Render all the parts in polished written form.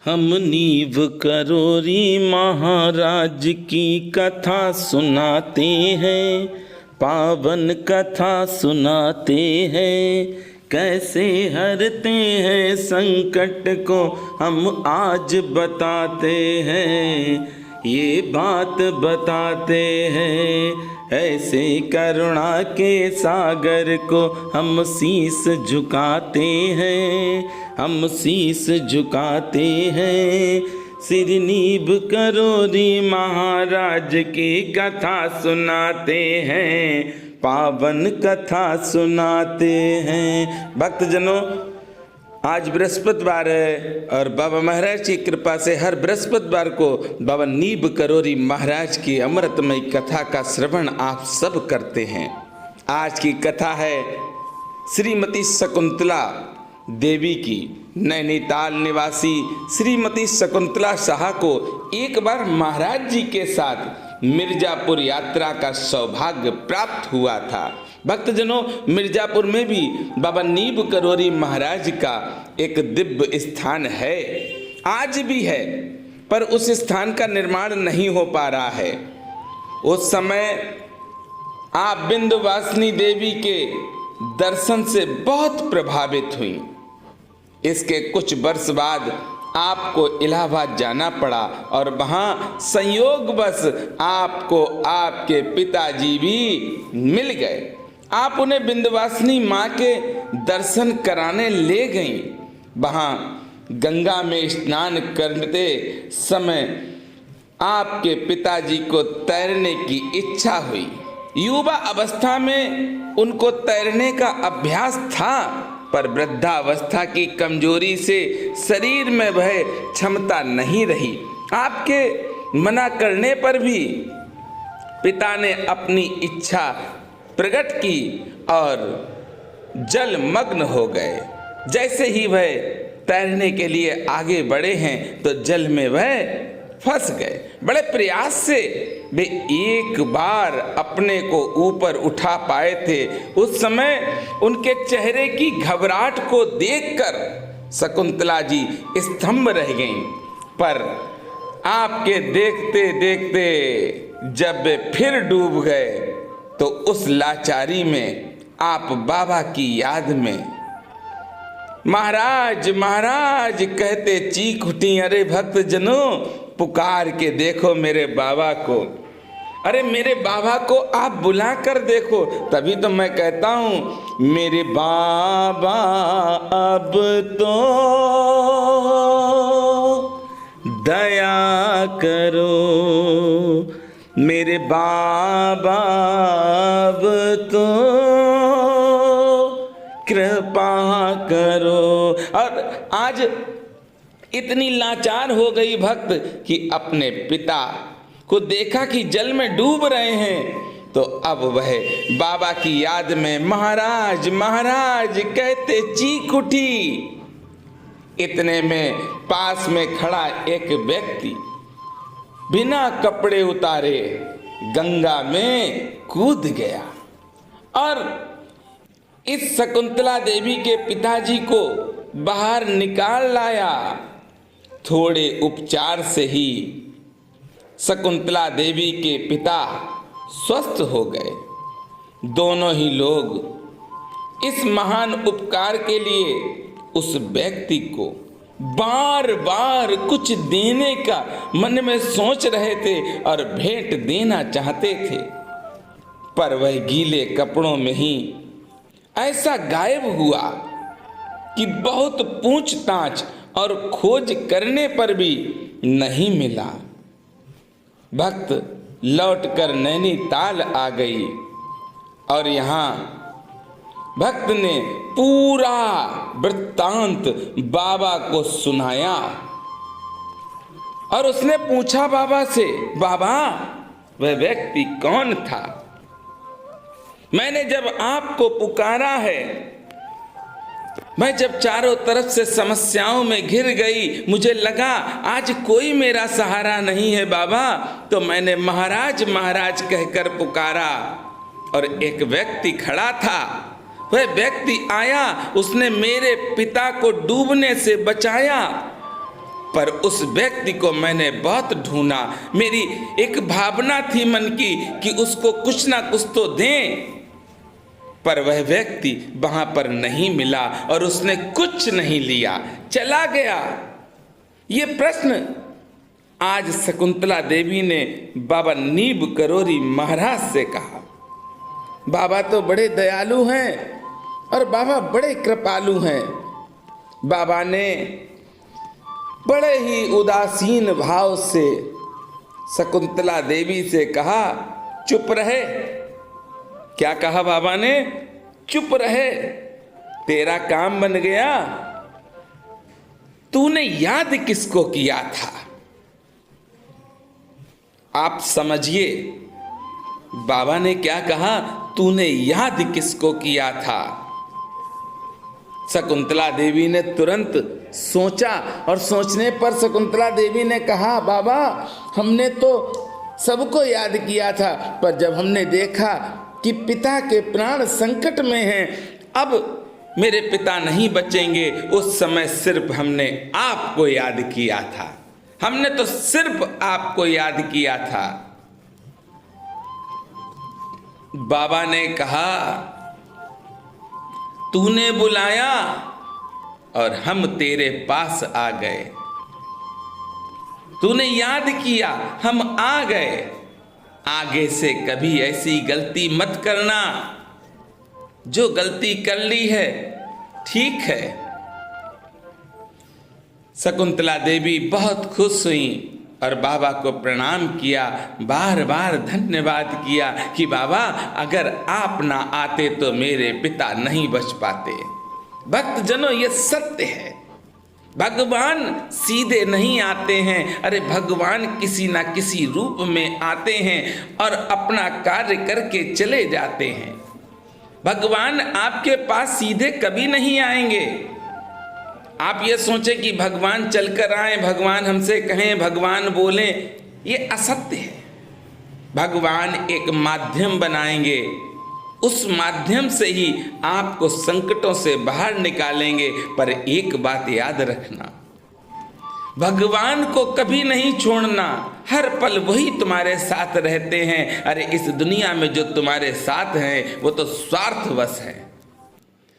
हम नीव करोरी महाराज की कथा सुनाते हैं, पावन कथा सुनाते हैं। कैसे हरते हैं संकट को हम आज बताते हैं, ये बात बताते हैं। ऐसे करुणा के सागर को हम शीस झुकाते हैं, हम शीस झुकाते हैं। सिर नीव करोरी महाराज की कथा सुनाते हैं, पावन कथा सुनाते हैं। भक्तजनों, आज बृहस्पतिवार है और बाबा महाराज की कृपा से हर बृहस्पतिवार को बाबा नीब करोरी महाराज की अमृतमयी कथा का श्रवण आप सब करते हैं। आज की कथा है श्रीमती शकुंतला देवी की। नैनीताल निवासी श्रीमती शकुंतला शाह को एक बार महाराज जी के साथ मिर्जापुर यात्रा का सौभाग्य प्राप्त हुआ था। भक्तजनों, मिर्जापुर में भी बाबा नीब करोरी महाराज का एक दिव्य स्थान है, आज भी है, पर उस स्थान का निर्माण नहीं हो पा रहा है। उस समय आप विंध्यवासिनी देवी के दर्शन से बहुत प्रभावित हुई। इसके कुछ वर्ष बाद आपको इलाहाबाद जाना पड़ा और वहाँ संयोगवश आपको आपके पिताजी भी मिल गए। आप उन्हें विंध्यवासिनी माँ के दर्शन कराने ले गईं। वहाँ गंगा में स्नान करते समय आपके पिताजी को तैरने की इच्छा हुई। युवा अवस्था में उनको तैरने का अभ्यास था, पर वृद्धावस्था की कमजोरी से शरीर में वह क्षमता नहीं रही। आपके मना करने पर भी पिता ने अपनी इच्छा प्रकट की और जलमग्न हो गए। जैसे ही वह तैरने के लिए आगे बढ़े हैं तो जल में वह फंस गए। बड़े प्रयास से वे एक बार अपने को ऊपर उठा पाए थे। उस समय उनके चेहरे की घबराहट को देखकर शकुंतला जी स्तंभ रह गईं। पर आपके देखते देखते जब वे फिर डूब गए तो उस लाचारी में आप बाबा की याद में महाराज महाराज कहते चीख उठी। अरे भक्तजनों, पुकार के देखो मेरे बाबा को, अरे मेरे बाबा को आप बुला कर देखो। तभी तो मैं कहता हूं मेरे बाबा अब तो दया करो, मेरे बाबा अब तो कृपा करो। और आज इतनी लाचार हो गई भक्त कि अपने पिता को देखा कि जल में डूब रहे हैं तो अब वह बाबा की याद में महाराज महाराज कहते चीख उठी। इतने में पास में खड़ा एक व्यक्ति बिना कपड़े उतारे गंगा में कूद गया और इस शकुंतला देवी के पिताजी को बाहर निकाल लाया। थोड़े उपचार से ही शकुंतला देवी के पिता स्वस्थ हो गए। दोनों ही लोग इस महान उपकार के लिए उस व्यक्ति को बार बार कुछ देने का मन में सोच रहे थे और भेंट देना चाहते थे, पर वह गीले कपड़ों में ही ऐसा गायब हुआ कि बहुत पूछताछ और खोज करने पर भी नहीं मिला। भक्त लौटकर नैनीताल आ गई और यहाँ भक्त ने पूरा वृत्तांत बाबा को सुनाया और उसने पूछा बाबा से, बाबा वह व्यक्ति कौन था? मैंने जब आपको पुकारा है, मैं जब चारों तरफ से समस्याओं में घिर गई, मुझे लगा आज कोई मेरा सहारा नहीं है बाबा, तो मैंने महाराज महाराज कहकर पुकारा और एक व्यक्ति खड़ा था। वह व्यक्ति आया, उसने मेरे पिता को डूबने से बचाया पर उस व्यक्ति को मैंने बहुत ढूंढा। मेरी एक भावना थी मन की कि उसको कुछ ना कुछ तो दें, पर वह व्यक्ति वहां पर नहीं मिला और उसने कुछ नहीं लिया, चला गया। ये प्रश्न आज शकुंतला देवी ने बाबा नीब करोरी महाराज से कहा। बाबा तो बड़े दयालु हैं और बाबा बड़े कृपालु हैं। बाबा ने बड़े ही उदासीन भाव से शकुंतला देवी से कहा, चुप रहे। क्या कहा बाबा ने? चुप रहे, तेरा काम बन गया। तूने याद किसको किया था? आप समझिए, बाबा ने क्या कहा? तूने याद किसको किया था? शकुंतला देवी ने तुरंत सोचा और सोचने पर शकुंतला देवी ने कहा, बाबा हमने तो सबको याद किया था, पर जब हमने देखा कि पिता के प्राण संकट में हैं, अब मेरे पिता नहीं बचेंगे, उस समय सिर्फ हमने आपको याद किया था। हमने तो सिर्फ आपको याद किया था। बाबा ने कहा, तूने बुलाया और हम तेरे पास आ गए। तूने याद किया, हम आ गए। आगे से कभी ऐसी गलती मत करना। जो गलती कर ली है ठीक है। शकुंतला देवी बहुत खुश हुई और बाबा को प्रणाम किया, बार बार धन्यवाद किया कि बाबा अगर आप ना आते तो मेरे पिता नहीं बच पाते। भक्तजनों, ये सत्य है। भगवान सीधे नहीं आते हैं। अरे भगवान किसी ना किसी रूप में आते हैं और अपना कार्य करके चले जाते हैं। भगवान आपके पास सीधे कभी नहीं आएंगे। आप ये सोचें कि भगवान चलकर आए, भगवान हमसे कहें, भगवान बोलें, ये असत्य है। भगवान एक माध्यम बनाएंगे, उस माध्यम से ही आपको संकटों से बाहर निकालेंगे। पर एक बात याद रखना, भगवान को कभी नहीं छोड़ना। हर पल वही तुम्हारे साथ रहते हैं। अरे इस दुनिया में जो तुम्हारे साथ हैं वो तो स्वार्थवश हैं,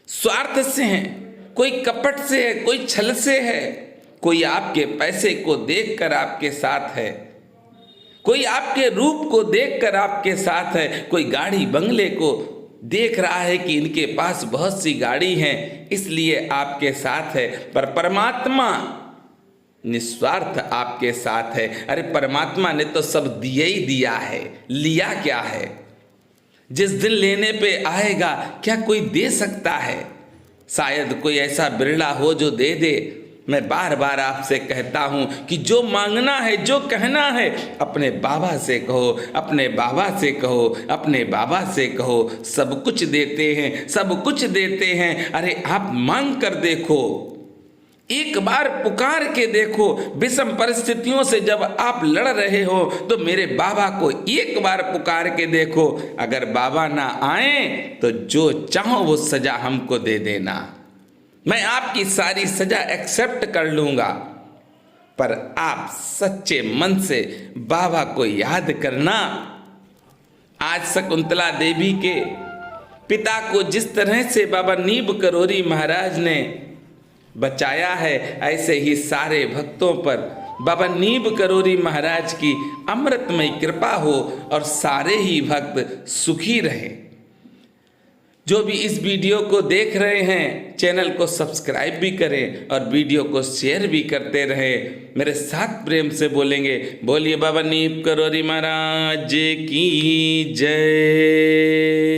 स्वार्थ से हैं। कोई कपट से है, कोई छल से है, कोई आपके पैसे को देखकर आपके साथ है, कोई आपके रूप को देखकर आपके साथ है, कोई गाड़ी बंगले को देख रहा है कि इनके पास बहुत सी गाड़ी हैं इसलिए आपके साथ है। पर परमात्मा निस्वार्थ आपके साथ है। अरे परमात्मा ने तो सब दिया ही दिया है, लिया क्या है? जिस दिन लेने पे आएगा क्या कोई दे सकता है? शायद कोई ऐसा बिरला हो जो दे दे। मैं बार बार आपसे कहता हूं कि जो मांगना है, जो कहना है, अपने बाबा से कहो, अपने बाबा से कहो, अपने बाबा से कहो। सब कुछ देते हैं, सब कुछ देते हैं। अरे आप मांग कर देखो, एक बार पुकार के देखो। विषम परिस्थितियों से जब आप लड़ रहे हो तो मेरे बाबा को एक बार पुकार के देखो। अगर बाबा ना आए तो जो चाहो वो सजा हमको दे देना, मैं आपकी सारी सजा एक्सेप्ट कर लूंगा। पर आप सच्चे मन से बाबा को याद करना। आज शकुंतला देवी के पिता को जिस तरह से बाबा नीब करोरी महाराज ने बचाया है, ऐसे ही सारे भक्तों पर बाबा नीब करोरी महाराज की अमृतमय कृपा हो और सारे ही भक्त सुखी रहें। जो भी इस वीडियो को देख रहे हैं, चैनल को सब्सक्राइब भी करें और वीडियो को शेयर भी करते रहें। मेरे साथ प्रेम से बोलेंगे, बोलिए बाबा नीब करोरी महाराज की जय।